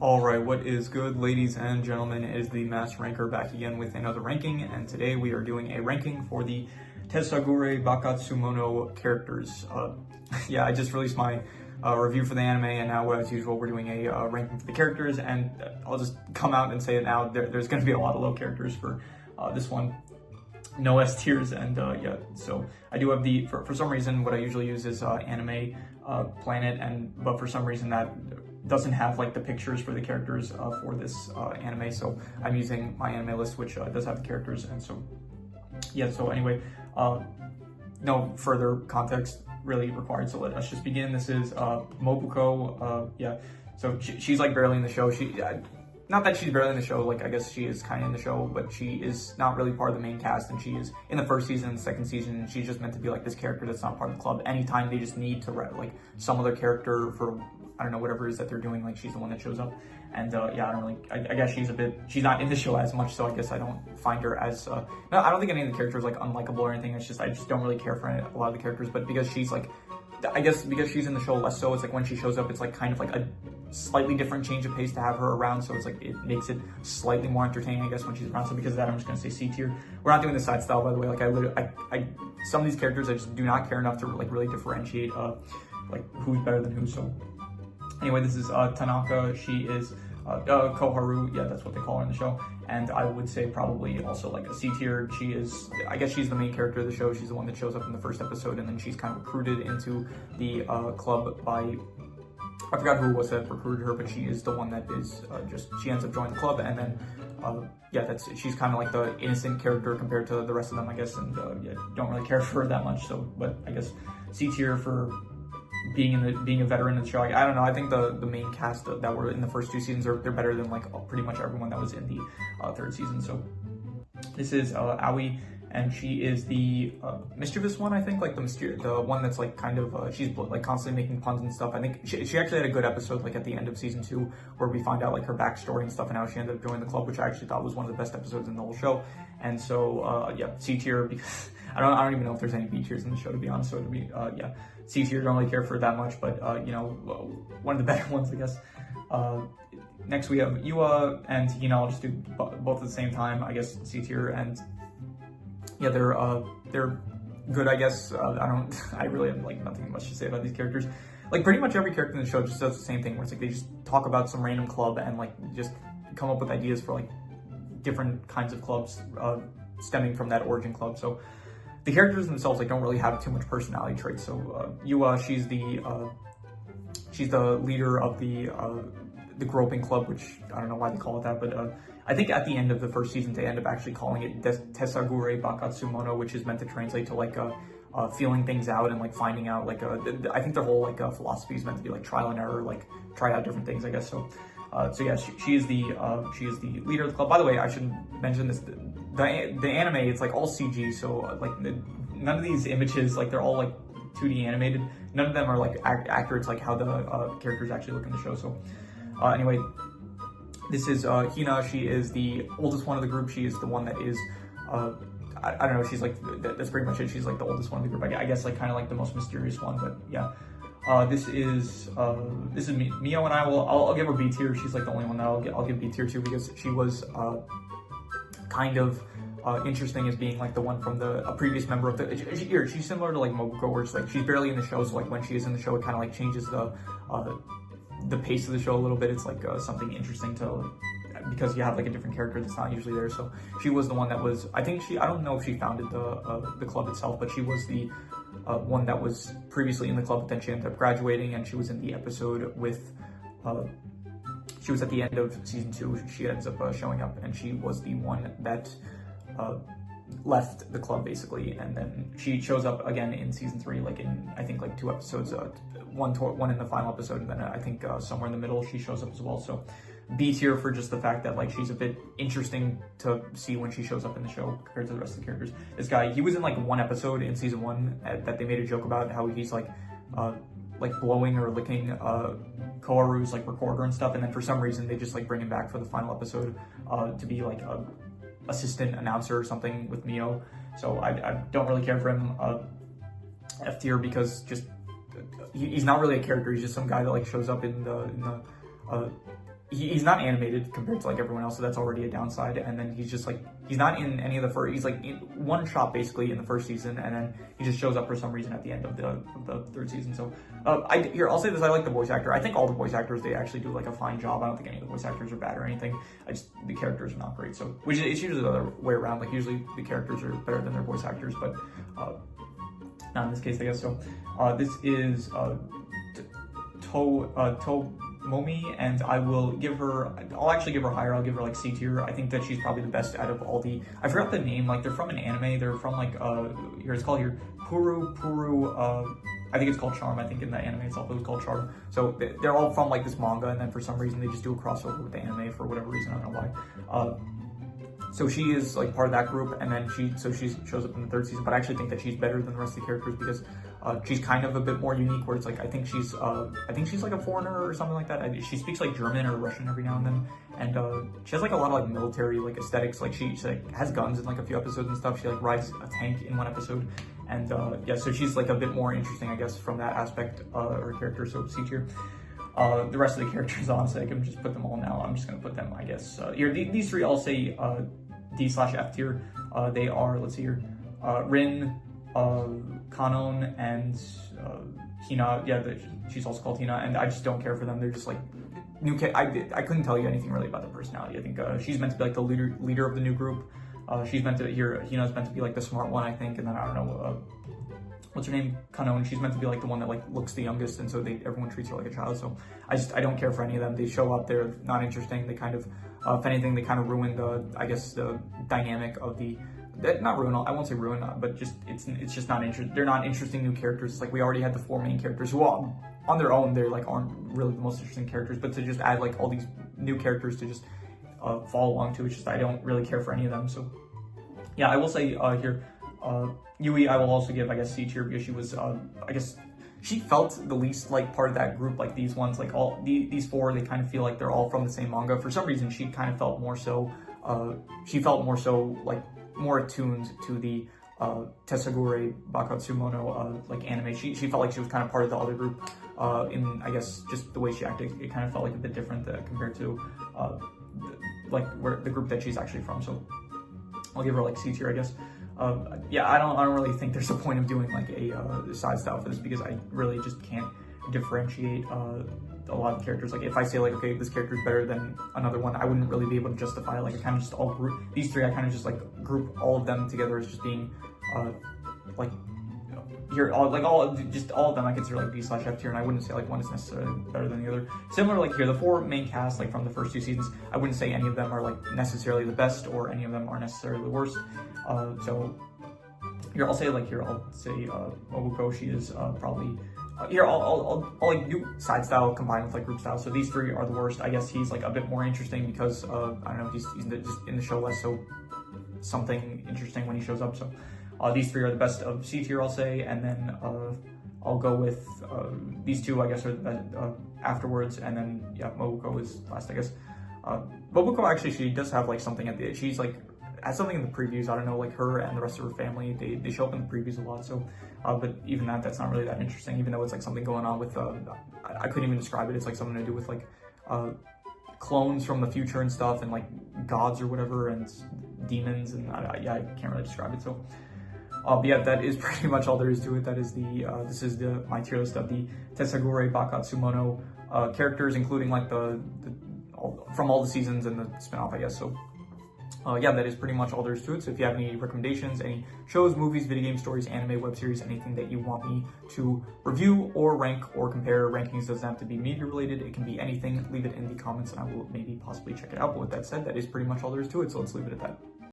Alright, what is good, ladies and gentlemen? It is the Mass Ranker back again with another ranking, and today we are doing a ranking for the Tesagure Bukatsumono characters. Yeah, I just released my review for the anime, and now, as usual, we're doing a ranking for the characters, and I'll just come out and say it now, there's going to be a lot of low characters for this one. No S tiers, and yeah, so I do have the, for some reason, what I usually use is Anime Planet, but for some reason that doesn't have like the pictures for the characters for this anime, so I'm using my anime list, which does have the characters. And so yeah, so anyway, no further context really required, so let's just begin. This is Mobuko. Yeah, so she's like barely in the show. Not that she's barely in the show, like I guess she is kind of in the show, but she is not really part of the main cast, and she is in the first season and the second season, and she's just meant to be like this character that's not part of the club. Anytime they just need to write like some other character for, I don't know, whatever it is that they're doing, like she's the one that shows up. And yeah, I guess she's not in the show as much, so I guess I don't find her as, no, I don't think any of the characters like unlikable or anything. It's just, I just don't really care for a lot of the characters, but because she's like, I guess because she's in the show less so, it's like when she shows up, it's like kind of like a slightly different change of pace to have her around, so it's like it makes it slightly more entertaining, I guess, when she's around. So because of that, I'm just gonna say C tier. We're not doing the side style, by the way. Like I some of these characters I just do not care enough to like really differentiate like who's better than who. So anyway, this is Tanaka. She is Koharu, yeah, that's what they call her in the show, and I would say probably also like a C tier. She is, I guess she's the main character of the show. She's the one that shows up in the first episode, and then she's kind of recruited into the club by, I forgot who it was that recruited her, but she is the one that is she ends up joining the club, and then yeah, she's kind of like the innocent character compared to the rest of them, I guess, and yeah, don't really care for her that much. So, but I guess C tier for being a veteran in the show. I don't know. I think the main cast that were in the first two seasons they're better than like pretty much everyone that was in the third season. So this is Aoi, and she is the mischievous one, I think, like the one that's like kind of she's like constantly making puns and stuff. I think she actually had a good episode like at the end of season 2 where we find out like her backstory and stuff and how she ended up joining the club, which I actually thought was one of the best episodes in the whole show. And so yeah, C tier, because I don't even know if there's any B tiers in the show, to be honest. So it'll be yeah, C tier. Don't really care for it that much, but you know, one of the better ones, I guess. Next we have Yua and Hina. I'll just do both at the same time, I guess. C tier. And yeah, they're good, I guess. I really have like nothing much to say about these characters. Like pretty much every character in the show just does the same thing, where it's like they just talk about some random club and like just come up with ideas for like different kinds of clubs stemming from that origin club. So the characters themselves like don't really have too much personality traits. So Yua, she's the leader of the groping club, which I don't know why they call it that, but I think at the end of the first season they end up actually calling it Tesagure Bukatsumono, which is meant to translate to like feeling things out and like finding out like I think their whole like philosophy is meant to be like trial and error, like try out different things, I guess. So so yeah, she is the leader of the club. By the way, I should mention this: the anime, it's like all CG, so like none of these images, like they're all like 2D animated. None of them are like accurate to like how the characters actually look in the show. So anyway, this is Hina. She is the oldest one of the group. She is the one that is I don't know. She's like that's pretty much it. She's like the oldest one of the group. I guess like kind of like the most mysterious one. But yeah. This is Mio, and I'll give her B tier. She's like the only one that I'll give B tier to, because she was kind of interesting as being like the one from a previous member of she's similar to like Mobuko, where it's like she's barely in the show, so like when she is in the show it kind of like changes the pace of the show a little bit. It's like something interesting because you have like a different character that's not usually there. So she was the one that was, I don't know if she founded the club itself, but she was the one that was previously in the club, but then she ended up graduating, and she was in the episode with she was at the end of season 2. She ends up showing up, and she was the one that left the club basically, and then she shows up again in season 3, like in I think like 2 episodes, one in the final episode, and then I think somewhere in the middle she shows up as well. So B tier for just the fact that like she's a bit interesting to see when she shows up in the show compared to the rest of the characters. This guy, he was in like one episode in season 1 that they made a joke about how he's like blowing or licking Koharu's like recorder and stuff, and then for some reason they just like bring him back for the final episode to be like a assistant announcer or something with Mio. So I don't really care for him. F tier, because just he's not really a character. He's just some guy that like shows up in the he's not animated compared to like everyone else, so that's already a downside. And then he's just like, he's not in any of the first, he's like in one shot basically in the first season, and then he just shows up for some reason at the end of the third season. So I'll say this, I like the voice actor. I think all the voice actors, they actually do like a fine job. I don't think any of the voice actors are bad or anything. The characters are not great. So, which is, it's usually the other way around. Like usually the characters are better than their voice actors, but not in this case, I guess. So this is Momi, and I'll actually give her higher. I'll give her like C tier. I think that she's probably the best out of all the, I forgot the name, like they're from an anime, they're from like, here it's called here, Puru, I think it's called Charm. I think in the anime itself it was called Charm. So they're all from like this manga, and then for some reason they just do a crossover with the anime for whatever reason, I don't know why. So she is like part of that group, and then she shows up in the third season, but I actually think that she's better than the rest of the characters because she's kind of a bit more unique, where it's like, I think she's like a foreigner or something like that. She speaks like German or Russian every now and then, and she has like a lot of like military like aesthetics. Like she like has guns in like a few episodes and stuff. She like rides a tank in one episode, and yeah, so she's like a bit more interesting, I guess, from that aspect, her character. So C tier. The rest of the characters, honestly, I can just put them all now. I'm just gonna put them, I guess, here. These three, I'll say D/F tier. They are, let's see here, Rin, Kanon, and Hina. Yeah, she's also called Hina, and I just don't care for them. They're just like new. I couldn't tell you anything really about their personality. I think she's meant to be like the leader of the new group. She's meant to Hina's meant to be like the smart one, I think, and then I don't know. What's her name? Kanon. She's meant to be like the one that like looks the youngest, and so everyone treats her like a child. So I don't care for any of them. They show up, they're not interesting. They kind of, if anything, they kind of ruin the dynamic of the. Not ruin. I won't say ruin, but just it's just not interesting. They're not interesting new characters. It's like we already had the four main characters who all, on their own, they're like aren't really the most interesting characters. But to just add like all these new characters to just follow along to, it's just I don't really care for any of them. So yeah, I will say here. Yui, I will also give, I guess, C tier because she was, I guess, she felt the least like part of that group. Like these ones, like all these four, they kind of feel like they're all from the same manga. For some reason, she kind of felt more so, like more attuned to the Tesagure Bukatsumono like anime. She felt like she was kind of part of the other group. In I guess just the way she acted, it kind of felt like a bit different compared to like where the group that she's actually from. So I'll give her like C tier, I guess. Yeah, I don't really think there's a point of doing like a side style for this because I really just can't differentiate a lot of characters. Like if I say like, okay, this character is better than another one, I wouldn't really be able to justify it. Like I kind of just all group these three. I kind of just like group all of them together as just being like here all of them I consider like D/F tier, and I wouldn't say like one is necessarily better than the other. Similar like here, the four main cast like from the first two seasons, I wouldn't say any of them are like necessarily the best or any of them are necessarily the worst. So here I'll say Mobuko, she is probably here I'll like do side style combined with like group style. So these three are the worst. I guess he's like a bit more interesting because I don't know, he's just in the show less, so something interesting when he shows up. So these three are the best of C tier, I'll say, and then I'll go with these two, I guess, are the best afterwards, and then yeah, Mobuko is last, I guess. Mobuko actually, she does have like something at the, she's like has something in the previews. I don't know, like her and the rest of her family, they show up in the previews a lot. So, but even that's not really that interesting, even though it's like something going on with, I couldn't even describe it. It's like something to do with like clones from the future and stuff, and like gods or whatever, and demons, and yeah, I can't really describe it. So. But yeah, that is pretty much all there is to it. That is this is my tier list of the Tesagure Bukatsumono characters, including like from all the seasons and the spinoff, I guess. So yeah, that is pretty much all there is to it. So if you have any recommendations, any shows, movies, video game stories, anime, web series, anything that you want me to review or rank or compare, rankings doesn't have to be media related. It can be anything. Leave it in the comments and I will maybe possibly check it out. But with that said, that is pretty much all there is to it. So let's leave it at that.